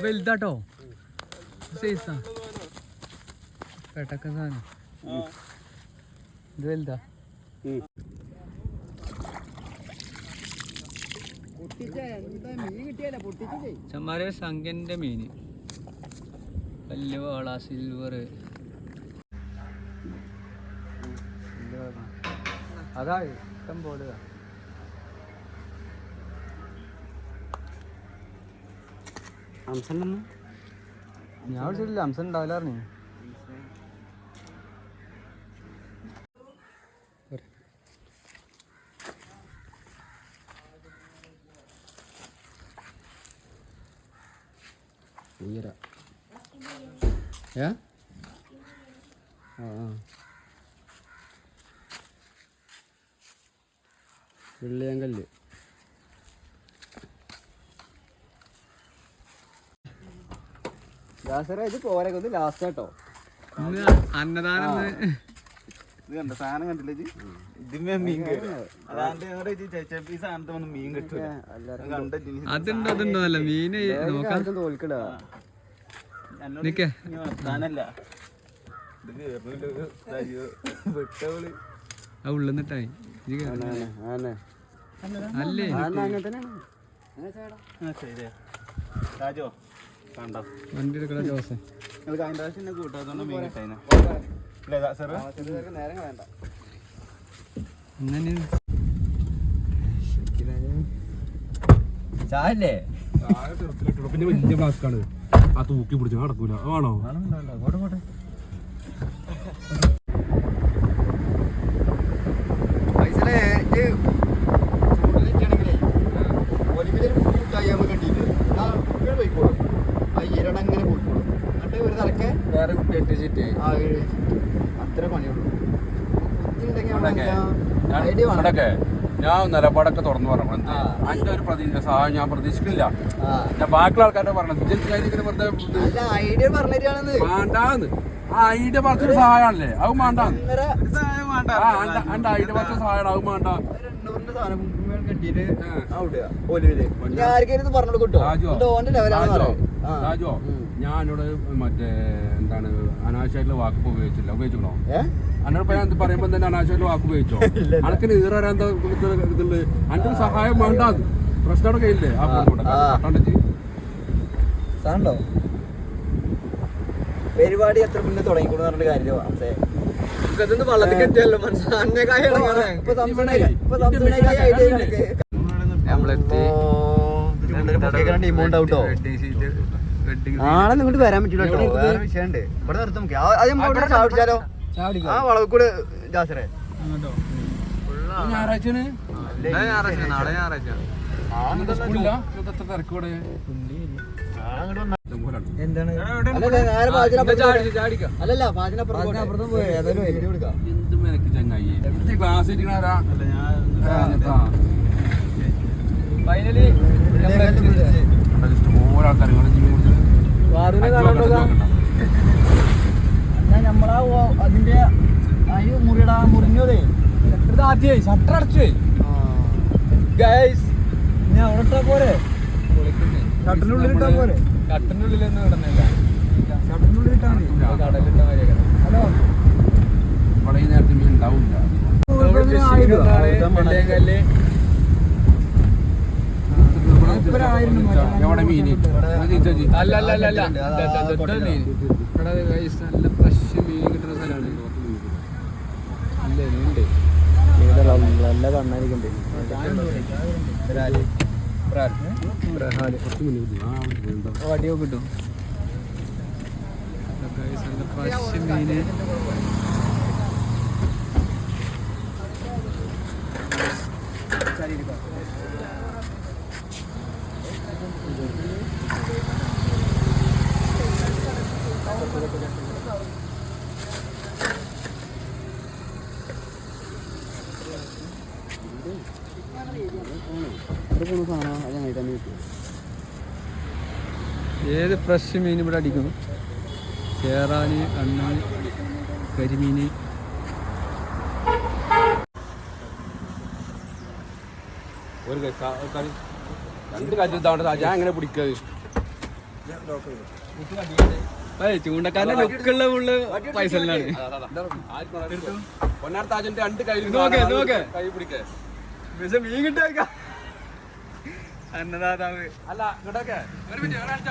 വലുതാട്ടോ സൈസാ പെട്ടക്ക സാധനം ഇത് വലുതാ ചമ്മാരെ സംഖ്യന്റെ മീന് വലിയ വാള സിൽവർ അതാ ഇഷ്ടം പോലെ ഞാൻ വിളിച്ചിട്ടില്ല അംസൻ ഉണ്ടാവില്ല പറഞ്ഞു വെള്ളിയാങ്കല്ല് ഇത് പോരൊക്കെ ഒന്ന് ലാസ്റ്റ് കേട്ടോ അന്നദാനം സാധനം കണ്ടില്ലേ ഇതിന്മേ മീൻ മീൻ കിട്ടൂല അതുണ്ടോ അല്ല മീന് തോൽക്കടാ ഉള്ളിട്ടായി അല്ലേ രാജോ കണ്ടോ വണ്ടി എടുക്കണ ജോസേ കൂട്ടാത്തോണ്ട് മീൻ കിട്ടായിരുന്നു ചായല്ലേ പിന്നെ വലിയ ഫ്ലാസ്കാണ് ആ തൂക്കി പിടിച്ച നടക്കൂല ആണോ വേറെ കുട്ടി എത്തിച്ചിട്ട് അത്ര പണിയുള്ളൂ ഞാൻ നിലപാടൊക്കെ തുറന്നു പറഞ്ഞു അതിന്റെ ഒരു സഹായം ഞാൻ പ്രതീക്ഷിക്കില്ല ഞാൻ ബാക്കിയുള്ള ആൾക്കാരുടെ പറഞ്ഞത് വേണ്ടാന്ന് ആ ഐഡിയ പറഞ്ഞൊരു സഹായമാണല്ലേ അത് വേണ്ടാന്ന് എന്റെ ഐഡിയ പറഞ്ഞ സഹായം അത് വേണ്ട രാജോ ഞാനോട് മറ്റേ എന്താണ് അനാവശ്യമായിട്ടുള്ള വാക്ക് ഉപയോഗിച്ചിട്ടുണ്ടോ എന്നോട് ഞാൻ പറയുമ്പോ തന്നെ അനാവശ്യമായിട്ടുള്ള വാക്ക് ഉപയോഗിച്ചോ അനക്കിന് ഈറാൻ എന്താ ഇതുള്ളത് അന്റെ സഹായം വേണ്ടാന്ന് പ്രശ്നയുടെ കയ്യില്ലേ ആ സാണ്ടോ പരിപാടി എത്ര മുന്നേ തുടങ്ങിക്കൂടെ പറഞ്ഞ കാര്യമോ ആളെ നിങ്ങോട്ട് വരാൻ പറ്റൂല വേറെ വിഷയമുണ്ട് ഇവിടെ നിർത്തും ചാടിച്ചാലോ ആ വളവ് കൂടെ ജാസറേ ഞായറാഴ്ച എന്താണ് അല്ലല്ല പാചനപ്പുറത്തും പോയി ഏതായാലും എഴുതി കൊടുക്കാം ഫൈനലി നമ്മളാ അതിന്റെ അരി മുറിയടാ മുറിഞ്ഞതേ ആദ്യമായി ഷട്ടർ അടച്ചു ഞാൻ അവിടെ ഇട്ടാ പോരെ ഷട്ടറിനുള്ളിൽ ഇട്ടാ പോരെ കട്ടിനുള്ളിലൊന്നും കിടന്നില്ല ഷട്ടറിനുള്ളിൽ ഇട്ടാ മതി കടലിട്ട മതിയൊക്കെ ഹലോ ഇവിടെ ഈ നേരത്തെ മീൻ ഉണ്ടാവില്ല എവിടെ മീന് അല്ല നല്ല ഫ്രഷ് മീൻ കിട്ടുന്ന സ്ഥലമാണ് നല്ല കണ്ണായിരിക്കണ്ടേ വടിയൊക്കെ കിട്ടും ഫ്രഷ് മീന് ഏത് ഫ്രഷ് മീൻ ഇവിടെ അടിക്കുന്നു ചേറാന് കണ്ണൻ കരിമീന് ഒരു രണ്ട് കാര്യം ഞാൻ എങ്ങനെ പിടിക്കുക ചൂണ്ടക്കാരന്റെ ലുക്കുള്ള ഫുള്ള് പൈസലാണ്. പൊന്നാർത്താജന്റെ 2 കൈ പിടിക്കേ മീൻ കിട്ടിയ അന്നദാതാവ് അല്ല ഇങ്ങോട്ടൊക്കെ ഒരു മിനിറ്റ് ഒരാഴ്ച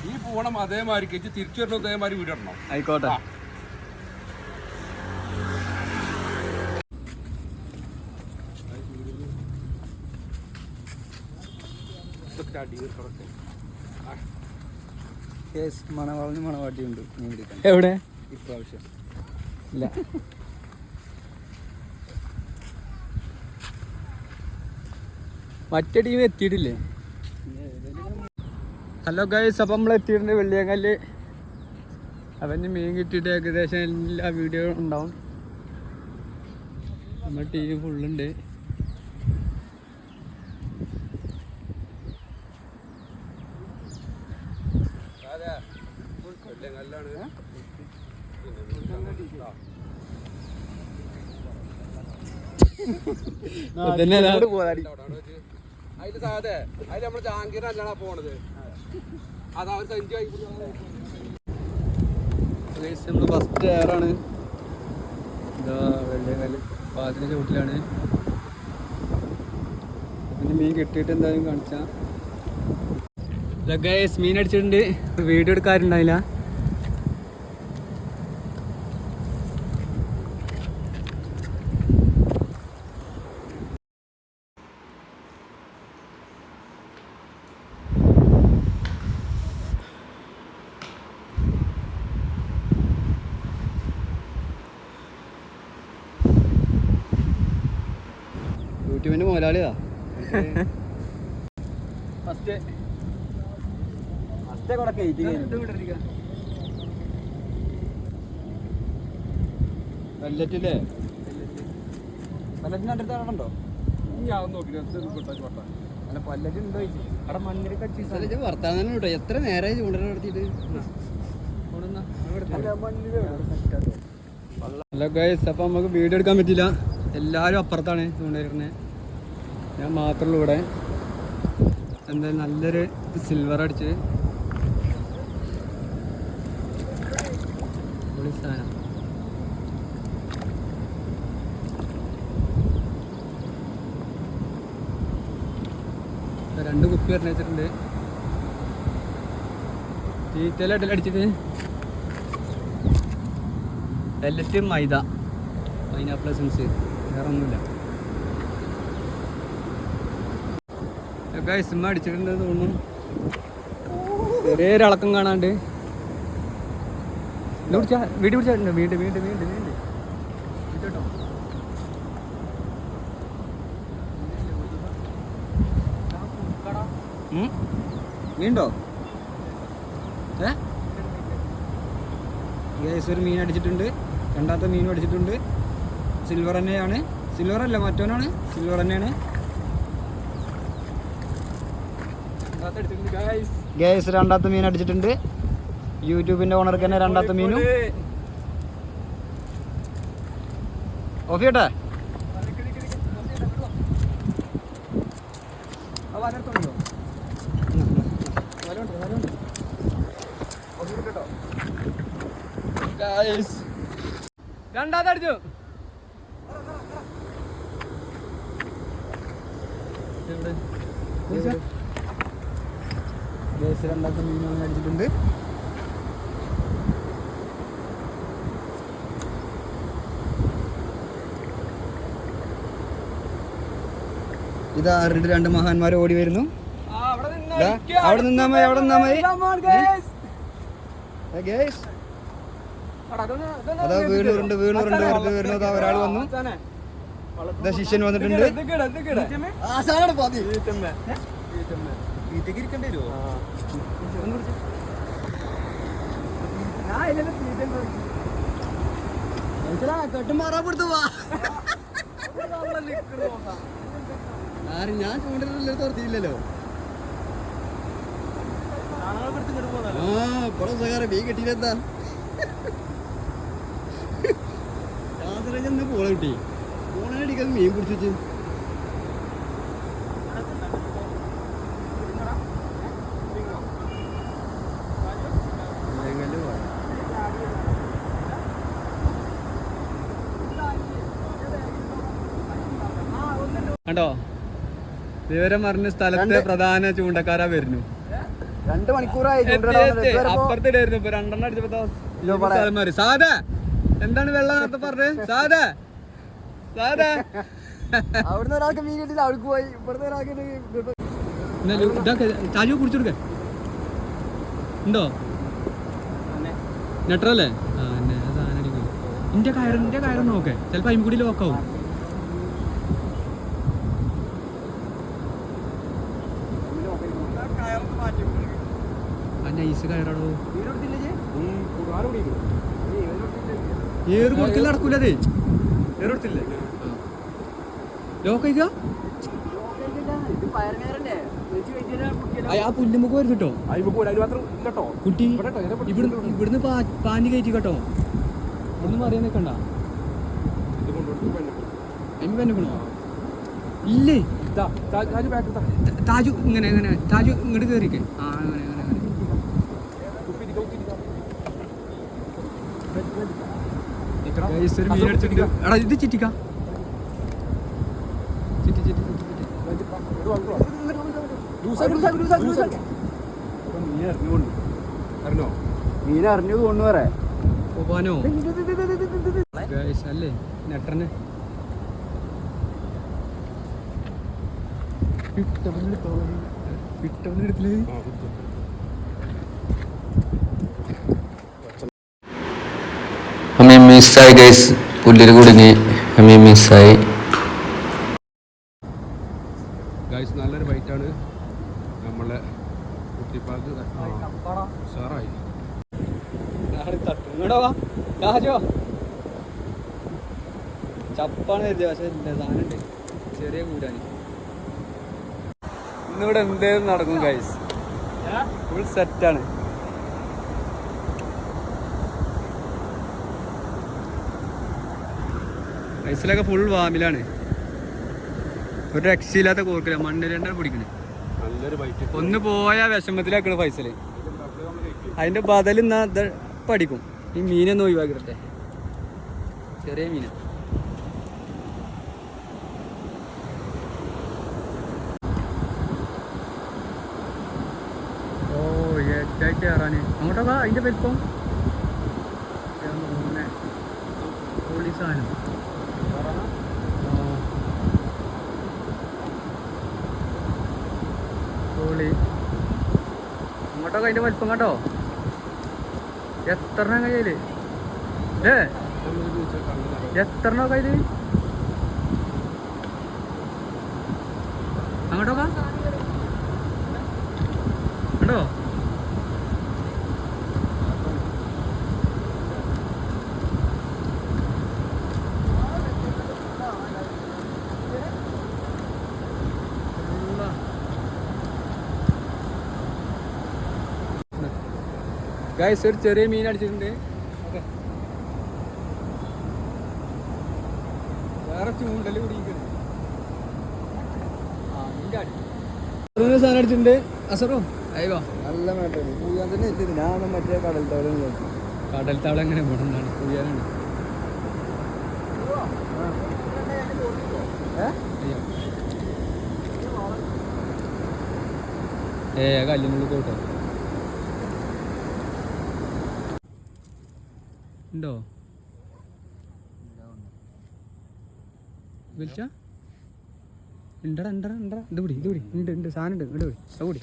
ഈ പോണം അതേമാതിരി തിരിച്ചു വരണം അതേമാതിരി വീടിടണം. ആയിക്കോട്ടെ. മണവാളിന് മണവാട്ടിയുണ്ട് മീൻ പിടിക്കാൻ. എവിടെ ഇപ്രാവശ്യം ഇല്ല. മറ്റേ ടീം എത്തിയിട്ടില്ലേ? ഹലോ ഗൈസ്, അപ്പം നമ്മൾ എത്തിയിട്ടുണ്ട് വെള്ളിയങ്കല്ല്. അവന് മീൻ കിട്ടിയിട്ട് ഏകദേശം എല്ലാ വീഡിയോ ഉണ്ടാവും. നമ്മുടെ ടീം ഫുള്ളുണ്ട്. അതില് സാധേ അതില് നമ്മള് ജാങ്കീരല്ലാണ് പോണത്. അതാ ഒരു സഞ്ചി നമ്മള് ഫസ്റ്റ് എയറാണ്. ഇതാ വെള്ളിയങ്കല്ല് പാതിന് ചുവട്ടിലാണ്. പിന്നെ മീൻ കിട്ടിയിട്ട് എന്തായാലും കാണിച്ചാ. ഗൈസ് മീൻ അടിച്ചിട്ടുണ്ട്. വീഡിയോ എടുക്കാറുണ്ടായില്ല. യൂട്യൂബിന്റെ മുതലാളിയാ. ഫസ്റ്റ് പല്ലറ്റില്ലേ? പല്ലറ്റിന് അടുത്ത ആളുണ്ടോ? ഞാൻ നോക്കില്ല അല്ല പല്ലറ്റ് ഉണ്ടോ അവിടെ മണ്ണിൽ കടിച്ച് വർത്താനം കേട്ടോ. എത്ര നേരമായി ചൂണ്ടൽ നടത്തിയിട്ട്. ഹലോ ഗൈസ്, അപ്പം നമുക്ക് വീഡിയോ എടുക്കാൻ പറ്റില്ല. എല്ലാവരും അപ്പുറത്താണ് ചൂണ്ടയിലിരുന്നത്. ഞാൻ മാത്രമേ ഉള്ളൂ ഇവിടെ. എന്തായാലും നല്ലൊരു സിൽവർ അടിച്ച് സാധനം. രണ്ട് കുപ്പി പറഞ്ഞ് വെച്ചിട്ടുണ്ട്. തീറ്റലായിട്ടല്ല അടിച്ചിട്ട്. പെല്ലറ്റ് മൈദ, പൈനാപ്പിൾ എസൻസ്, വേറെ ഒന്നുമില്ല. ഒക്കെ സിമ്മ അടിച്ചിട്ടുണ്ട് തോന്നുന്നു. ചെറിയൊരിളക്കം കാണാണ്ട്. വീട് പിടിച്ചിട്ടുണ്ട്. വീണ്ടും കേട്ടോ. മീനുണ്ടോ? ഒരു മീൻ അടിച്ചിട്ടുണ്ട്. രണ്ടാമത്തെ മീനും അടിച്ചിട്ടുണ്ട്. സിൽവർ തന്നെയാണ്. സിൽവർ അല്ല, മറ്റവനാണ്. സിൽവർ തന്നെയാണ്. ഗൈസ് രണ്ടാമത്തെ മീൻ അടിച്ചിട്ടുണ്ട്. യൂട്യൂബിന്റെ ഓണർക്ക് തന്നെ രണ്ടാമത്തെ മീനും. ഓഫ് ചെയ്യട്ടെ. രണ്ടാമത്തെ അടിച്ചു. രണ്ടാമത്തെ മീൻ അടിച്ചിട്ടുണ്ട്. ഇതാ രണ്ട് മഹാന്മാർ ഓടി വരുന്നു. അവിടെ നിന്നാ മതി. അതാ വീണൂറുണ്ട് വരുന്നത്. ഒരാൾ വന്നു. ഇതാ ശിഷ്യൻ വന്നിട്ടുണ്ട്. ഞാൻ ചൂണ്ടില്ല തുറത്തില്ലല്ലോ. ഇപ്പോഴും സഹാരം മീൻ കിട്ടിയില്ലെന്താ ചെന്ന് പോള കിട്ടി. പോണടിക്കാതെ മീൻ പിടിച്ചു. കണ്ടോ വിവരം പറഞ്ഞ സ്ഥലത്തെ പ്രധാന ചൂണ്ടക്കാരാ വരുന്നു. 2 മണിക്കൂറായി അപ്പുറത്തിടായിരുന്നു. ഇപ്പൊ 2 അടിച്ചപ്പോ സ്ഥലം മാറി. സാധാ എന്താണ് വെള്ളം നേരത്തെ പറഞ്ഞത്? സാധാ അവിടുന്ന് ഒരാൾക്ക് മീൻ കിട്ടില്ല, അവിടേക്ക് പോയി. ഇവിടുന്ന് ഒരാൾക്ക് ഇതൊക്കെ ചാജു കുടിച്ചെടുക്ക ഉണ്ടോ നെട്ടറല്ലേ? ആ സാധനം അടിക്കും. ഇന്റെ കയറ് നോക്കേ, ചിലപ്പോ അതിൽ കൂടി ലോക്കാവും. നൈസ് കയറാടോ. ഏറ് കൊടുത്തില്ല, നടക്കൂലതേ. ഏറ് കൊടുത്തില്ലേ ലോക്കഴിക്ക ആ പുല്ലുമ്പോ വരും കേട്ടോ കുട്ടി. ഇവിടുന്ന് പാഞ്ഞ് കയറ്റി കേട്ടോ. ഇവിടുന്ന് പറയാൻ നിൽക്കണ്ട. പെണ്ണോ ഇല്ലേ? താജു ഇങ്ങനെ താജു ഇങ്ങോട്ട് കയറിക്കേ. ആ അങ്ങനെ എടാ ഇത് ചിറ്റിക്ക മീൻ അറിഞ്ഞത് കൊണ്ടുവരേ പോവാനോ അല്ലേ നെട്ടറിന് എടുത്തില്ലേ? അമ്മ മിസ്സായി ഗൈസ്, പുല്ലിൽ കുടുങ്ങി അമ്മ മിസ്സായി ഗൈസ്. നല്ലൊരു ബൈറ്റാണ് നമ്മളെ കുട്ടിപ്പാക്ക്. ഉഷാറായി. ചപ്പാണ് കരുതി, പക്ഷെ സാധനമുണ്ട് ചെറിയ കൂടാന്. ഇന്നിവിടെ എന്തേലും നടക്കും ഗൈസ്. ഫുൾ സെറ്റാണ്. ഐസിലൊക്കെ ഫുൾ വാമിലാണ്. ഒരു രക്ഷയില്ലാത്ത കോർക്കില്ല. മണ്ണിരണ്ടാണ് പിടിക്കണേ. നല്ലൊരു ബൈറ്റ്. ഒന്ന് പോയാ വിഷമത്തിലാക്കണ ഫൈസല്. അതിന്റെ ബദൽ എന്നാ പഠിക്കും. ഈ മീനൊന്നും ഒഴിവാക്കിട്ടെ. ചെറിയ മീന. ഓ ഏറ്റായിട്ട് കയറാന് അങ്ങോട്ടൊക്കെ അതിന്റെ വലിപ്പം പോലീസാണ്. അങ്ങോട്ടൊക്കെ അതിന്റെ വലിപ്പം കേട്ടോ. എത്ര കയ്യില് എത്ര കയ്യില് അങ്ങോട്ടൊക്കെ ഉണ്ടോ? ഗൈസ് ഒരു ചെറിയ മീൻ അടിച്ചിട്ടുണ്ട്. ഓക്കെ, വേറെ ചൂണ്ടല് കുടിക്കുന്നത് സാധനം അടിച്ചിട്ടുണ്ട്. അസറോ അയ്യോ നല്ല മേട്ടാണ്. പൂയാൻ തന്നെ എത്തിയത്. ഞാൻ മറ്റേ കടൽ തവള കടൽ തവള എങ്ങനെ പോകണമെന്നാണ് പൂയാനാണ്. കല്ലിനുള്ളിൽ പോട്ടോ ഉണ്ടോ? വിളിച്ച ഉണ്ടടാ ഇത് പിടി ഉണ്ട് സാധനം ഉണ്ട്. ഇങ്ങോട്ട് പോയി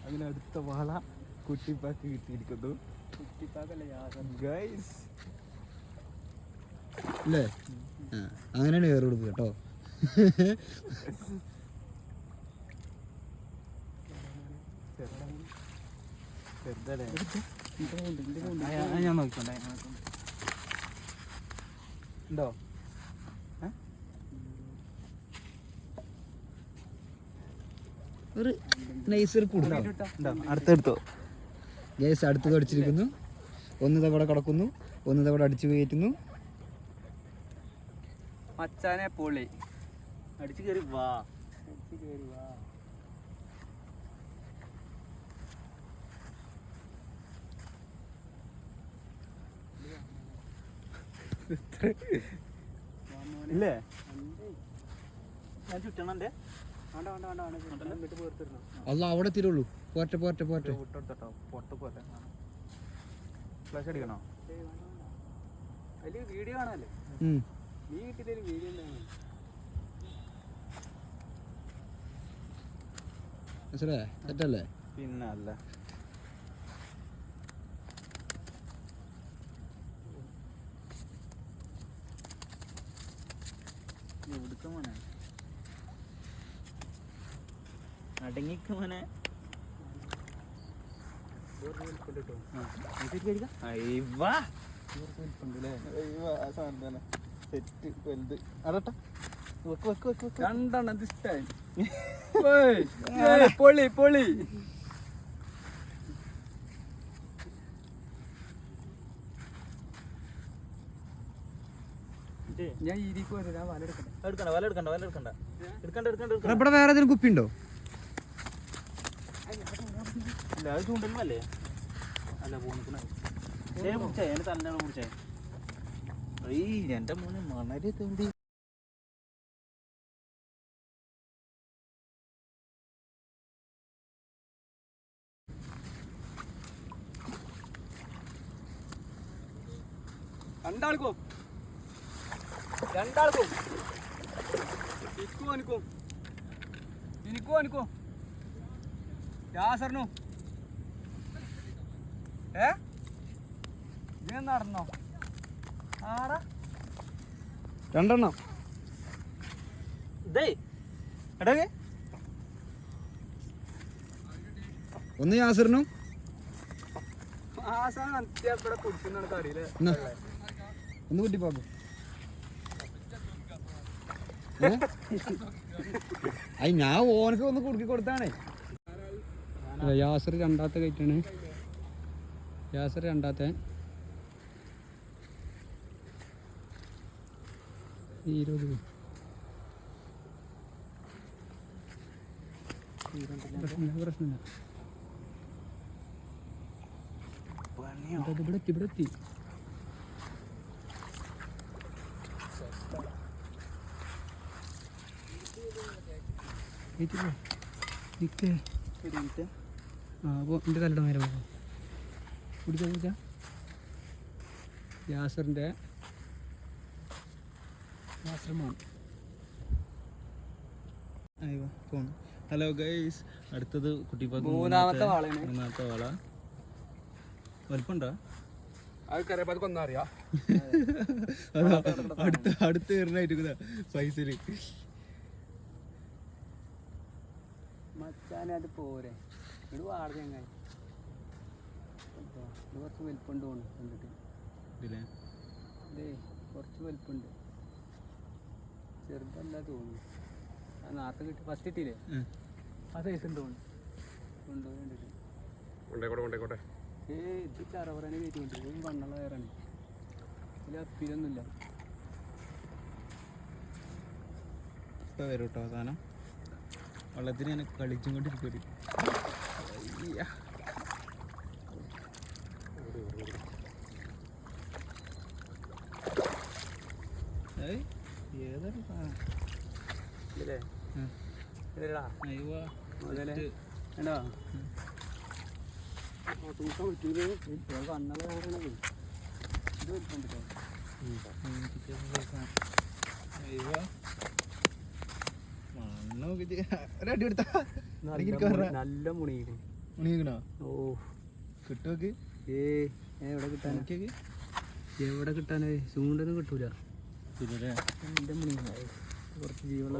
അതിനടുത്ത വാള കുട്ടിപ്പാക്ക് കിട്ടിയിരിക്കുന്നു. അല്ലേ? അങ്ങനെയാണ് കയറി കൊടുക്കുക കേട്ടോ. ഞാൻ നോക്കണ്ടേ ഉണ്ടോ? ഒരു നൈസർ കൂടുണ്ടോ? അടുത്തെടുത്തോ ഗ്യാസ് അടുത്തത് അടിച്ചിരിക്കുന്നു. ഒന്ന് തവണ കിടക്കുന്നു, ഒന്ന് തവണ അടിച്ചു കയറ്റുന്നു. മച്ചാനെ പൊളി അടിച്ചു കയറി വാ. ഇല്ലേ ഞാൻ ചുറ്റണേ അല്ല അവിടെ എത്തിയുള്ളൂ. പോട്ടെ പോട്ടെ പോട്ടെ. വിട്ടെടുത്തോ പൊട്ട പോലെ ഫ്ലാഷ് അടിക്കണോ? അതില് വീഡിയോ കാണാല്ലേ? നീ കിട്ടിയ വീഡിയോ തെറ്റല്ലേ? പിന്നെ അല്ല എവിടുക്ക മോനെ അടങ്ങിക്ക മോനെ. രണ്ടെണ്ണം ഇഷ്ടായി. പൊളി പൊളി. ഞാൻ ഇതിക്ക് വരാം. ഞാൻ വല എടുക്കണ്ട. ഇവിടെ വേറെ ഏതെങ്കിലും കുപ്പി ഉണ്ടോ? അത് ചൂണ്ടല്ലേ? അല്ല പോണിക്കണേ കുടിച്ചേ എന്റെ തലനാണ് കുടിച്ചേ. എന്റെ മോനെ മണര് തേണ്ടി രണ്ടാൾക്കും എനിക്കും യാസറിനും ഇത് നടന്നോ? ആടാ രണ്ടെണ്ണം. ഒന്ന് യാസറിനും ഒന്ന് കുട്ടിപ്പാക്കും. അത് ഞാൻ ഓനക്ക് ഒന്ന് കുടുക്കി കൊടുത്താണേ. യാസർ രണ്ടാമത്തെ കയറ്റാണ്. യാസർ രണ്ടാമത്തെ 20. പ്രശ്നമില്ല. ഇവിടെ എത്തി. എൻ്റെ തലയുടെ നേരെ കുടിച്ച യാസറിൻ്റെ ഫോൺ. ഹലോ ഗൈസ്, അടുത്തത് കുട്ടിപ്പാക്ക് മൂന്നാമത്തെ വാള. വലിപ്പുണ്ടോ? കൊന്നാ അറിയാം. അടുത്ത് കയറിനായിട്ട് പൈസയില് മച്ചാനായിട്ട് പോരെ. ഇത് വാടക ചങ്ങായി. ഇത് കുറച്ച് വലിപ്പുണ്ട് തോന്നുന്നു കണ്ടിട്ട്. ഇതില്ലേ ഇതേ കുറച്ച് വലിപ്പുണ്ട്. ചെറുതല്ല തോന്നുന്നു. ആ നേരത്തെ കിട്ടി ഫസ്റ്റ് കിട്ടിയില്ലേ? ആ സൈസ് ഉണ്ട് തോന്നുന്നു. കൊണ്ടുപോയി കണ്ടിട്ട് ഇത് ചറവറനെ കയറ്റിക്കൊണ്ട് പോയി. മണ്ണുള്ള കയറാണ്. ഇതിൽ അപ്പിലൊന്നുമില്ല. ഇപ്പം വരും കേട്ടോ സാധനം. വെള്ളത്തിന് ഞാൻ കളിച്ചും കൊണ്ടിരിക്കും. ഏതൊരു സാധനം ഇല്ലേ? തൂക്കം കിട്ടിയത് കണ്ണുള്ള കയറണത്. ഇത് വലിപ്പുണ്ട് കേട്ടോ. നല്ല മുണിക്കണോ? ഓ കിട്ടുമൊക്കെ എവിടെ കിട്ടാൻ? എവിടെ കിട്ടാനേ? ചൂണ്ടൊന്നും കിട്ടൂല. എന്റെ മുണി കുറച്ച് ജീവുള്ള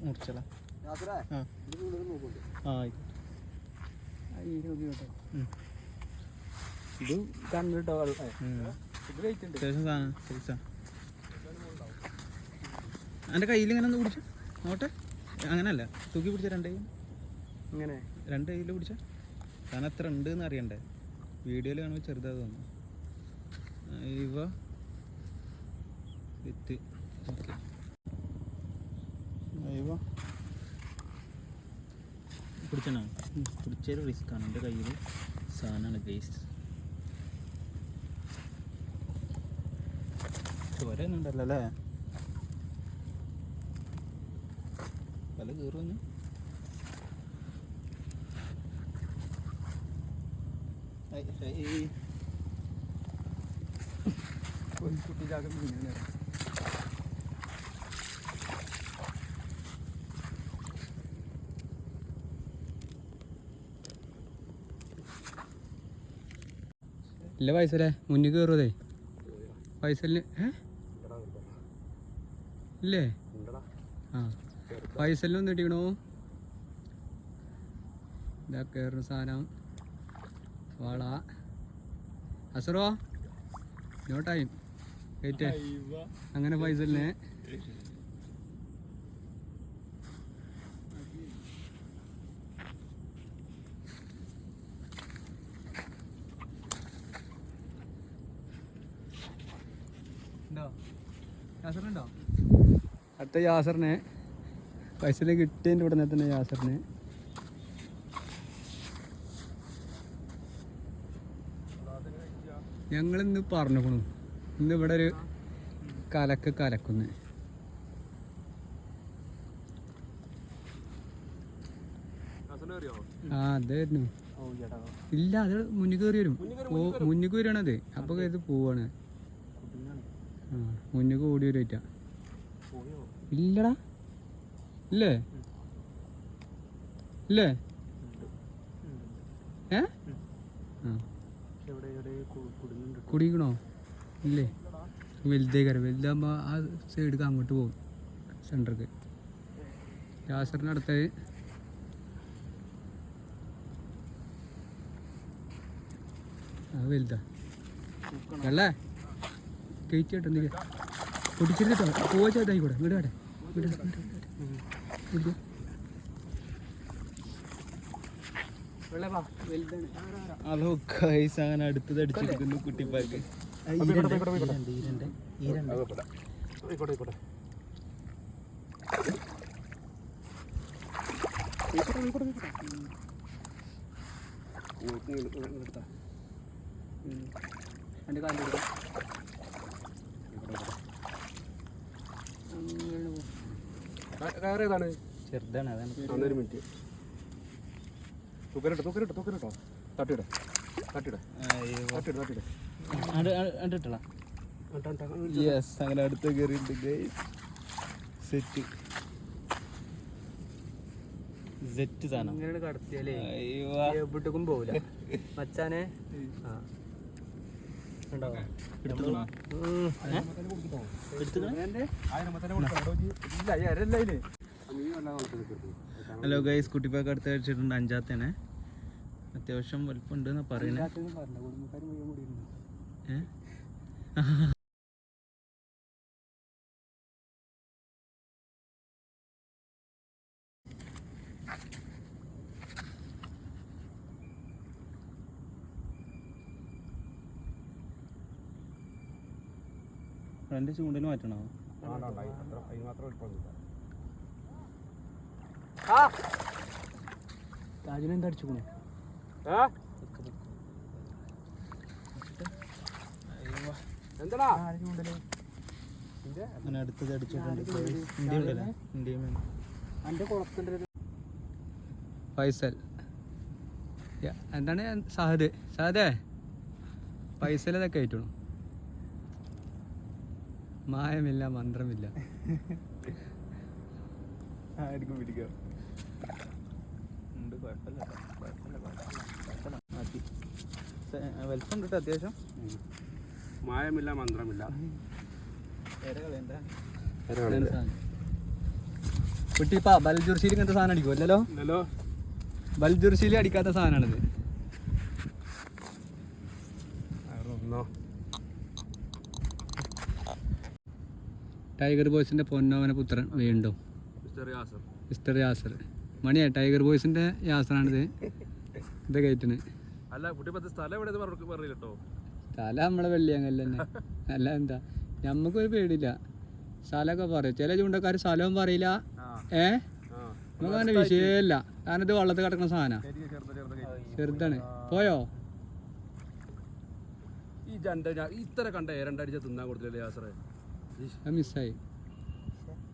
മുറിച്ചല. ഇത് കണ്ടിട്ടോ. ഇത് കഴിച്ചിട്ടുണ്ട്. എൻ്റെ കയ്യിൽ ഇങ്ങനെ ഒന്ന് പിടിച്ച നോട്ടെ. അങ്ങനല്ല, തൂക്കി പിടിച്ച രണ്ട് കൈ ഇങ്ങനെ രണ്ട് കയ്യിൽ പിടിച്ച കാരണം എത്ര ഉണ്ട് എന്ന് അറിയണ്ടേ. വീഡിയോയിൽ കാണുമ്പോൾ ചെറുതാ തോന്നുന്നു. ഇവ വിത്ത് ഓക്കെ. ഇവ പിടിച്ചണോ? പിടിച്ചൊരു റിസ്ക്കാണ്. എൻ്റെ കയ്യിൽ സാധനമാണ് ഗൈസ്. ചോരന്നുണ്ടല്ലോ അല്ലേ പല കീറുന്നു കുട്ടിച്ചാക്കം മീനാണ് ഇല്ല പൈസല്ലേ മുന്നിൽ കയറുതേ പൈസല് ഇല്ലേ ആ പൈസലിനൊന്നും ഇട്ടിക്കണോ ഇതാ കയറുന്ന സാധനം വള അസറോ നോ ടൈം വെയിറ്റ് അങ്ങനെ പൈസലിനെ യാസറിനുണ്ടോ അടുത്ത യാസറിനെ പൈസ കിട്ടിയതിൻ്റെ ഉടനെ തന്നെ യാസറിന് ഞങ്ങളിന്ന് പറഞ്ഞുകൊണു ഇന്ന് ഇവിടെ ഒരു കലക്കുന്നു ആ അതായിരുന്നു ഇല്ല അത് മുന്നിൽ കയറി വരും മുന്നിൽ കയറിയാണത് അപ്പൊ ഇത് പോവാണ് ആ മുന്നിൽ ഓടി വരുവാ ഇല്ലടാ ഇല്ലേ ഇല്ലേ ഏ ആ കുടിക്കണോ ഇല്ലേ വലുതേക്കാരം വലുതാകുമ്പോൾ ആ സൈഡിലേക്ക് അങ്ങോട്ട് പോകും സെൻറ്റർക്ക് യാസറിനടുത്ത് ആ വലുതാ അല്ലേ കയറ്റിട്ടോ നീ പൊടിച്ചിട്ടോ പോവാ ചേട്ടായിക്കൂടെ ഇങ്ങോട്ട് അതോ ഗൈസ് അങ്ങനെ അടുത്തത് അടിച്ചിരിക്കുന്നു കുട്ടിപ്പാക്ക് എൻ്റെ കാലിലെടുക്കാം കയറേതാണ് ചെറുതാണ് അതാണ് അന്നൊരു മിനിറ്റ് തൂക്കലിട്ടോ തട്ടിയിട യെസ് അങ്ങനെ അടുത്ത കയറിയിട്ടുണ്ട് ഗൈസ് സെറ്റ് സാധനം ഇങ്ങനെ കടത്തിയാലേ എവിടേക്കും പോവില്ല മച്ചാനെ ആ ഹലോ ഗൈസ് കുട്ടിപ്പാക്ക് അടുത്ത് കഴിച്ചിട്ടുണ്ട് അഞ്ചാത്തേനെ അത്യാവശ്യം വലുപ്പമുണ്ട് എന്നാ പറയുന്നത് രണ്ട് ചൂണ്ടൽ മാറ്റണോ താജിനെന്താ അടിച്ചുക്കണു എന്താടാ അങ്ങനെ അടുത്തത് അടിച്ചിട്ടുണ്ട് ഫൈസൽ എന്താണ് സാദേ ഫൈസൽ ഇതൊക്കെ ആയിട്ടുള്ളൂ മായമില്ല മന്ത്രമില്ല പിടിക്കാം വലുപ്പമുണ്ട് കേട്ടോ അത്യാവശ്യം മായമില്ല മന്ത്രമില്ല കുട്ടിപ്പാ ബൽജുർശീൽ ഇങ്ങനത്തെ സാധനം അടിക്കും അല്ലല്ലോ ബൽജുർശീൽ അടിക്കാത്ത സാധനമാണിത് ടൈഗർ ബോയ്സിന്റെ പൊന്നോവന പുത്രൻ വീണ്ടും മിസ്റ്റർ യാസർ മണിയാ ടൈഗർ ബോയ്സിന്റെ യാസറാണിത് ഇത് കയറ്റിന് അല്ല കുട്ടി സ്ഥലം എവിടെ പറഞ്ഞിട്ടോ സ്ഥലം നമ്മളെ വെള്ളിയങ്ങല്ല തന്നെ അല്ല എന്താ ഞമ്മക്കൊരു പേടിയില്ല സ്ഥലമൊക്കെ പറയും ചില ചൂണ്ടക്കാർ സ്ഥലവും പറയില്ല നമുക്ക് അങ്ങനെ വിഷയമല്ല കാരണം ഇത് വള്ളത്തിൽ കിടക്കുന്ന സാധനം ചെറുതാണ് പോയോ ഈ ഇത്ര കണ്ട രണ്ടടിച്ച തിന്നാൻ കൊടുത്തില്ലേ യാസറേ അത് മിസ്സായി.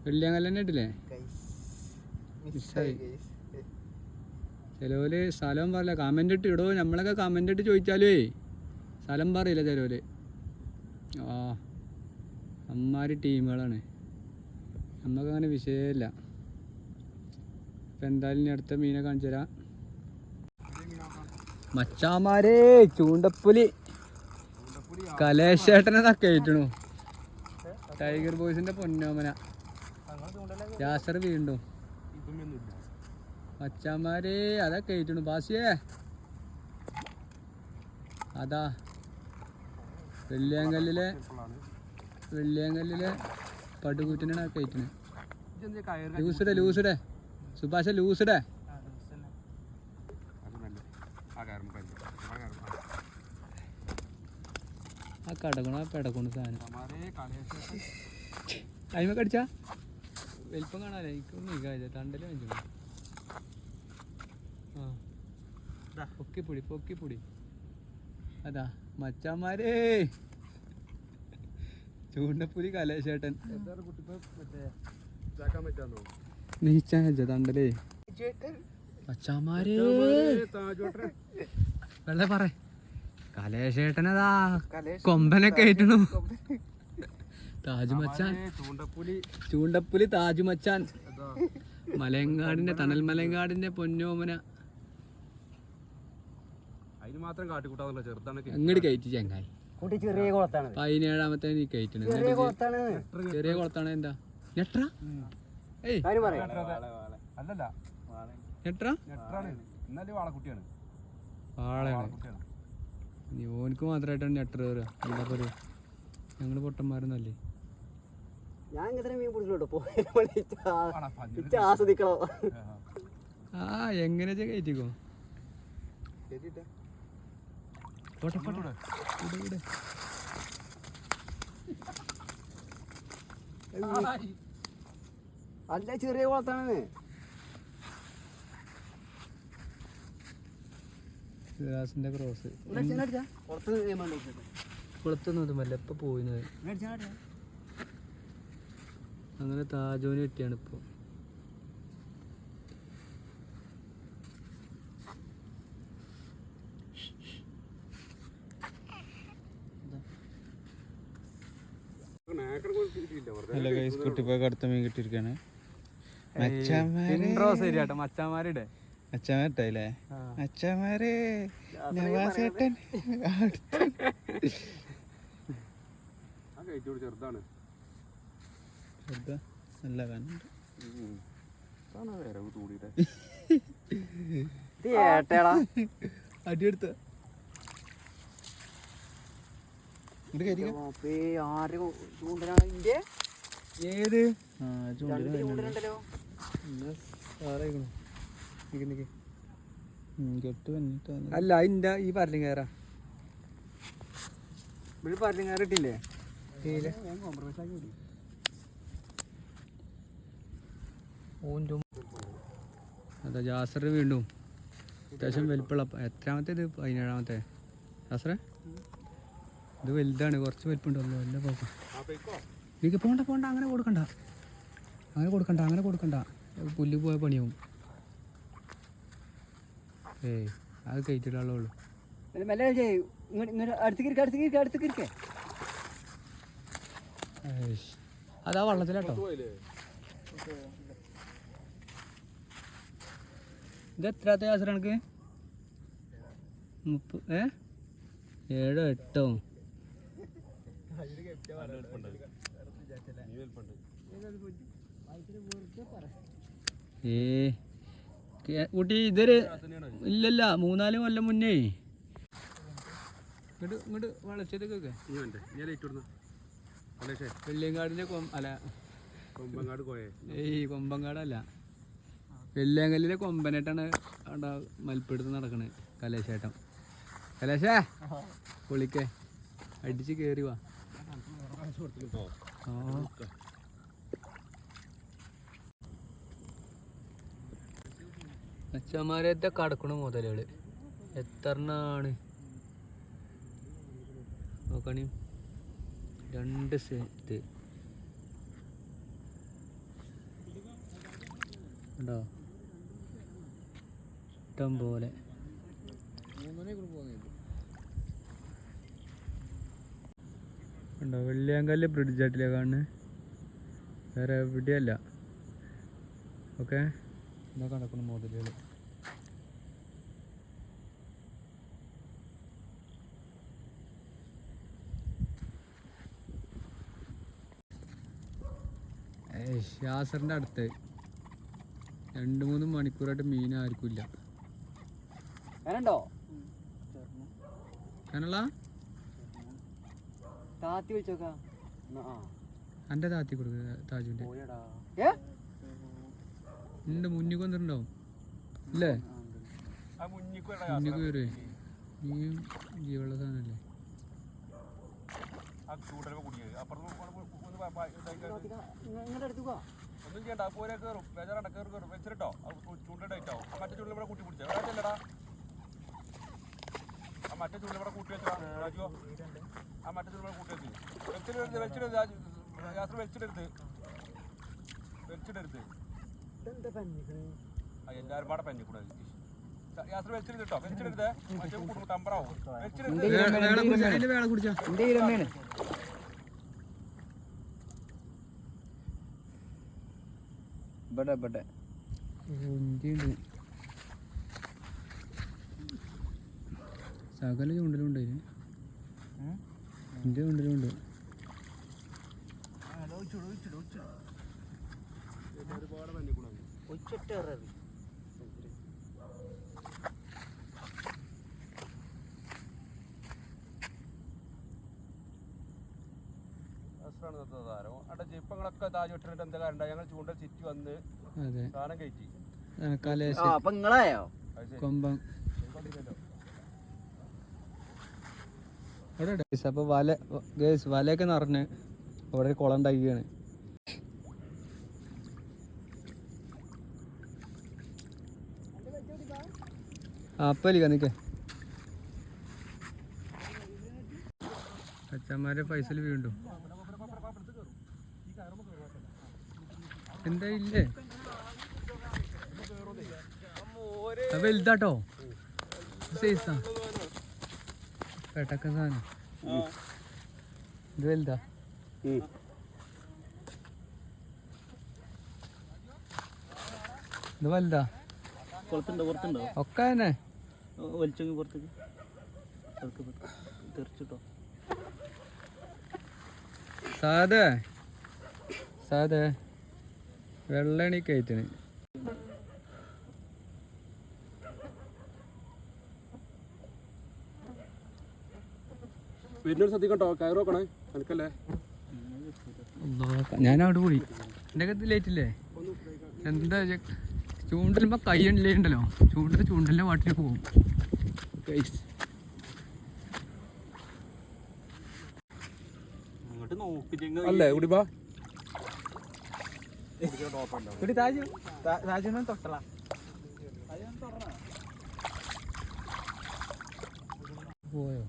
വെള്ളിയാങ്കല്ല് തന്നെ ഇട്ടില്ലേ? മിസ്സായി. ചിലവര് സ്ഥലം പറയില്ല, കമന്റ് ഇട്ട് ഇടോ. നമ്മളൊക്കെ കമന്റ് ഇട്ട് ചോദിച്ചാലേ സ്ഥലം പറയില്ല ചിലവര്. ആ അമ്മാരി ടീമുകളാണ്, നമുക്കങ്ങനെ വിഷയമില്ല. ഇപ്പം എന്തായാലും ഇനി അടുത്ത മീനെ കാണിച്ചു തരാം. മച്ചാമാരേ, ചൂണ്ടപ്പുലി കലേശേട്ടനെ തക്കയിട്ടണു. ടൈഗർ ബോയ്സിന്റെ പൊന്നോമന യാസർ വീണ്ടും. മച്ചാമാരേ അതൊക്കെ ആയിട്ടണു. ബാസിയേ അതാ വെള്ളിയാങ്കല്ലിലെ പടുകൂറ്റിനാണ് ഒക്കെ ആയിട്ടണ്. ലൂസിടെ സുഭാഷ ലൂസിടെ. ആ കടക്കണ പെടക്കണ സാധനം അയിമ കടിച്ചാ വലിപ്പം കാണാല്ലേ? എനിക്ക് തണ്ടല് വെച്ചു. ആ പൊക്കിപ്പൊടി അതാ മച്ചാമാരേ, ചൂണ്ടപ്പുലി കലേശേട്ടൻ. നീച്ചാൻ വെച്ച തണ്ടലേ മച്ചാമാരേ. വെള്ള പറ കലേശേട്ടനതാ കൊമ്പനൊക്കെ ആയിട്ടണു. താജുമച്ചാൻ ചൂണ്ടപ്പുലി താജുമച്ചാൻ മലയങ്കാടിന്റെ തണൽ മലയങ്കാടിന്റെ പൊന്നോമന. അങ്ങോട്ട് കയറ്റി ചങ്ങായി. 17ാമത്തെ നീ കയറ്റണ്. ചെറിയ കുളത്താണ്. എന്താ നെട്ര? വാളയാണ്. നീ ഓനക്ക് മാത്രമായിട്ടാണ് നെട്ടർ കയറുക. എന്താ പറയുക, ഞങ്ങള് പൊട്ടന്മാരൊന്നല്ലേ. ആ എങ്ങനെ കയറ്റിക്കോ. അല്ല ചെറിയ കുളത്താണ്. സിറാസിന്റെ ക്രോസ് കുളത്തൊന്നും മല്ല ഇപ്പൊ പോയിന്നത്. അങ്ങനെ താജോന് കിട്ടിയാണ് ഇപ്പൊ. ഹലോ ഗൈസ്, കുട്ടിപ്പോയ കടുത്ത മീൻ കിട്ടിയിരിക്കാണ്. മച്ചാമാരുടെ അച്ഛമാരല്ലേ? അച്ഛമാരെ നവാസേട്ടൻ ചെറുതാണ്. നല്ല കാണുന്നുണ്ട്. അടിയെടുത്ത ഏത് അല്ല അതിന്റെ ഈ പറലും കയറാ. ഇവിടെ പറലും കയറിട്ടില്ലേ? അതാ ജാസർ വീണ്ടും അത്യാവശ്യം വലിപ്പമുള്ള. എത്രാമത്തെ ഇത്? 17ാമത്തെ. ജാസറേ ഇത് വലുതാണ്, കുറച്ച് വലിപ്പമുണ്ടല്ലോ. വല്ല പോക്കാം. എനിക്ക് പോണ്ട അങ്ങനെ കൊടുക്കണ്ട. പുല്ല് പോയ പണിയാവും. ഏയ് അത് കയറ്റിട്ടുള്ളൂ. അതാ വള്ളത്തിലാട്ടോ. ഇത് എത്രാത്ത ആസറ എനിക്ക്? 7 8 കുട്ടി ഇതൊരു ഇല്ലല്ല 3-4 കൊല്ലം മുന്നേ ഇങ്ങോട്ട് വളച്ചതൊക്കെ വെള്ളിയങ്കാടിന്റെ കൊമ്പങ്കാടല്ല, വെള്ളിയങ്കല്ലിലെ കൊമ്പനായിട്ടാണ് അവിടെ മൽപ്പെടുത്ത് നടക്കണത്. കലേശേട്ടൻ കലേശേ പൊളിക്കേ അടിച്ച് കേറി വാ. അച്ഛന്മാരത്തെ കടക്കണ മുതലുകള് എത്രണ്ണാണ് നോക്കണി. 2 സെറ്റ് ഉണ്ടോ ഇഷ്ടം പോലെ. ഉണ്ടോ വെള്ളിയാങ്കല്ല് ബ്രിഡ്ജ് ആയിട്ടില്ലേ കാണുന്നത്, വേറെ എവിടെയല്ല. ഓക്കെ എന്താ കണക്കുന്ന മോഡലുകൾ. യാസറിൻ്റെ അടുത്ത് 2-3 മണിക്കൂറായിട്ട് മീൻ ആർക്കും ഇല്ല. ഞാനുണ്ടോ ഞാനുള്ള താത്തി വിളിച്ചോക്കാം. എൻ്റെ താത്തി കൊടുക്കുക താജുവിൻ്റെ എൻ്റെ മുന്നിൽ വന്നിട്ടുണ്ടാവും അല്ലേ? മുന്നിക്ക് വരുവേ, മീൻ ജീവുള്ള സാധനമല്ലേ. ഒന്നും ചെയ്യണ്ട, പോലെ കയറും, ബേജാറാണ്, കയറും വെച്ചിട്ടോ ചൂണ്ടയിട്ടോ. മറ്റേ ചൂണ്ടിൽ ഇവിടെ കൂട്ടി പിടിച്ചോ, വേറെല്ലടാ. ആ മറ്റേ ചൂണ്ടിൽ ഇവിടെ കൂട്ടി വെച്ചാ രാജുവോ, ആ മറ്റേ ചൂണ്ടിൽ ഇവിടെ കൂട്ടി വെച്ച് വെച്ചിടരുത് എല്ലാവരും പാടെ പഞ്ഞിക്കൂടെ യാത്ര വെച്ചിരുത് കേട്ടോ, വെച്ചിടരുത്. മറ്റേ കൂട്ടും ടമ്പറാവും, വെച്ചിടരുത്. സകല ചൂണ്ടലുണ്ട് അതിന്, എൻ്റെ ചൂണ്ടലുണ്ട്. ഒരുപാട് പഞ്ഞിക്കൂടെ ജിപ്പങ്ങളൊക്കെ താജ് വിട്ടിട്ട് എന്താ കാര്യം, ഞങ്ങൾ ചൂണ്ട ചുറ്റി വന്ന് സാധനം കഴിച്ചു. കൊമ്പം അപ്പൊ വലയൊക്കെ നിറഞ്ഞ് അവിടെ ഒരു കുളം ഉണ്ടാക്കിയാണ്. അപ്പല്ലേ നിൽക്കേ അച്ഛന്മാരെ പൈസയിൽ വീണ്ടും എന്താ ഇല്ലേ വലുതാട്ടോ സൈസാ പെട്ടക്ക സാധനം. ഇത് വലുതാ, ഇത് വലുതാ ഒക്കെ തന്നെ വലിച്ചെങ്കിൽ പുറത്തേക്ക് തെറിച്ചിട്ടോ. സാധേ വെള്ളണി കയറ്റണ്. പിന്നെ ശ്രദ്ധിക്കട്ടോ, കയറ് നോക്കണേ എനിക്കല്ലേ. ഞാൻ അവിടെ പോയി, എൻ്റെ കത്ത് ലേറ്റില്ലേ. എന്താ ചൂണ്ടലുമ്പോ കൈ ഉണ്ടല്ലോ, ചൂണ്ടലിന്റെ വാട്ടിൽ പോകും. അല്ലേ കുടിപ്പാ തൊട്ടല പോയോ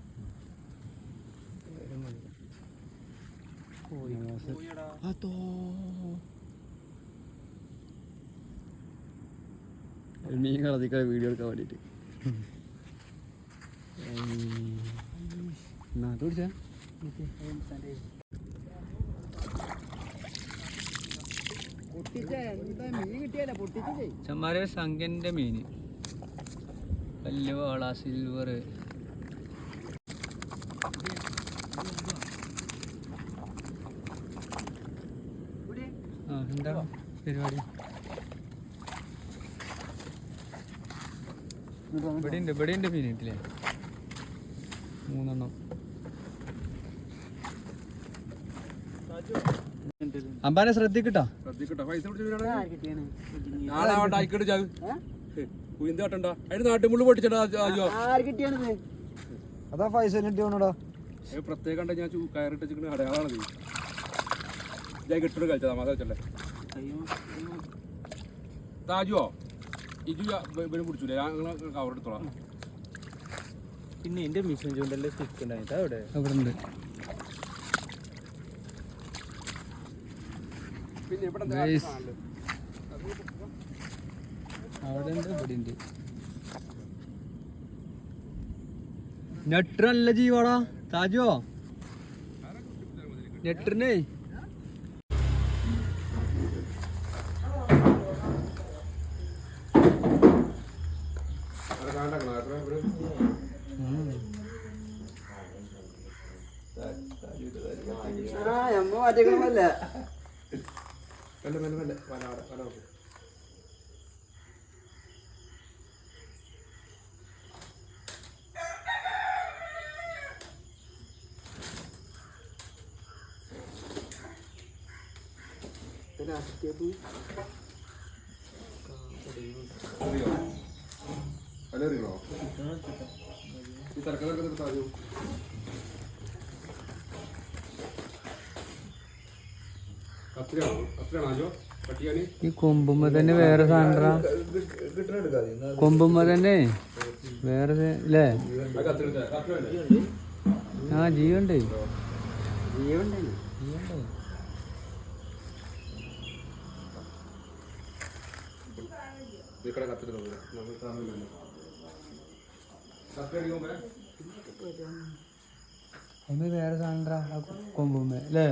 മീൻ കളത്തിക്ക വീഡിയോ എടുക്കാൻ വേണ്ടിട്ട് പിടിച്ചാ ചമ്മാരെ സംഖ്യന്റെ മീന് വലിയ വാള സിൽവർ. എന്താ പരിപാടി? ഇവിടെ ഉണ്ട് മീൻ കിട്ടില്ലേ, 3 എണ്ണം. അമ്പാനെ ശ്രദ്ധിക്കട്ടോ, പൈസ നാട്ടുമുള്ളു പൊട്ടിച്ചോ. അതാ പൈസ കിട്ടിയോടാ പ്രത്യേകം കണ്ട ഞാൻ കയറിട്ട് അടയാളാണത്. ഞാൻ കിട്ടൊരു കളിച്ചതാ മാതാ വെച്ചല്ലേ താജുവോ ഇജു പിടിച്ചൂലേ, ഞങ്ങൾ കവറെടുത്തോളാം. പിന്നെ എന്റെ മിഷൻ ചൂണ്ടല്ലേ സ്റ്റിക്ക് ഉണ്ടായിട്ട് അവിടെ ഉണ്ട്. പിന്നെ ഇവിടെ അവിടെ ഉണ്ട് ഇവിടെ ഉണ്ട്. നെട്ടർ നല്ല ജീവാടാ താജോ നെട്ടറിനെ. അറിയോ ഈ തരക്കാരൊക്കെ സാധ്യവും കത്തിയാണോ പട്ടിയാണി? ഈ കൊമ്പുമ്പോ തന്നെ വേറെ സാധനം, കൊമ്പുമ്പോ തന്നെ വേറെ അല്ലേ? ആ ജീവണ്ടേ ജീവണ്ടേ. അതിന് വേറെ സാധനം കൊമ്പുമ്പോ അല്ലേ?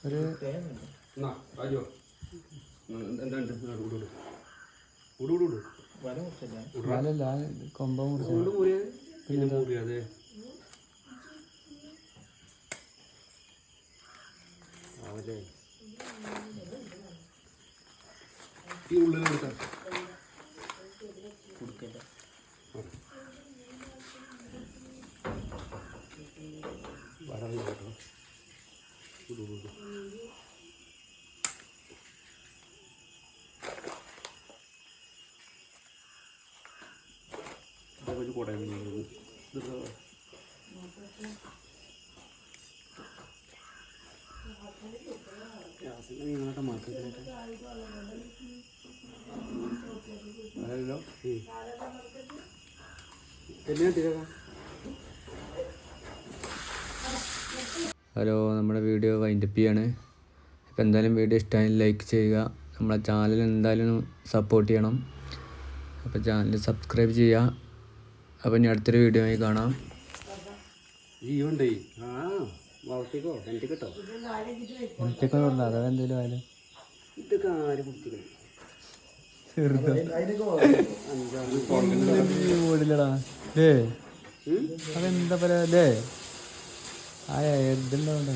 ഒരു വലല്ല കൊമ്പ പിന്നെന്താ ഈ ഉള്ളിലെടുത്ത ഹലോ, നമ്മുടെ വീഡിയോ വൈൻഡപ്പ് ചെയ്യാണ്. അപ്പോൾ എന്തായാലും വീഡിയോ ഇഷ്ടമായി ലൈക്ക് ചെയ്യുക. നമ്മളെ ചാനൽ എന്തായാലും സപ്പോർട്ട് ചെയ്യണം. അപ്പോൾ ചാനൽ സബ്സ്ക്രൈബ് ചെയ്യുക. അപ്പോൾ ഇനി അടുത്തൊരു വീഡിയോ ആയി കാണാം. ജീവണ്ടേ വളർത്തിക്കോ എനിക്ക് കേട്ടോ അതെന്തേലും ആയാലും ഇതൊക്കെ ആര് കുടിച്ചില്ലേ ഓടില്ലടാ അല്ലേ? അതെന്താ പറയാ അല്ലേ? ആ ഇതുണ്ടാവണ്ടേ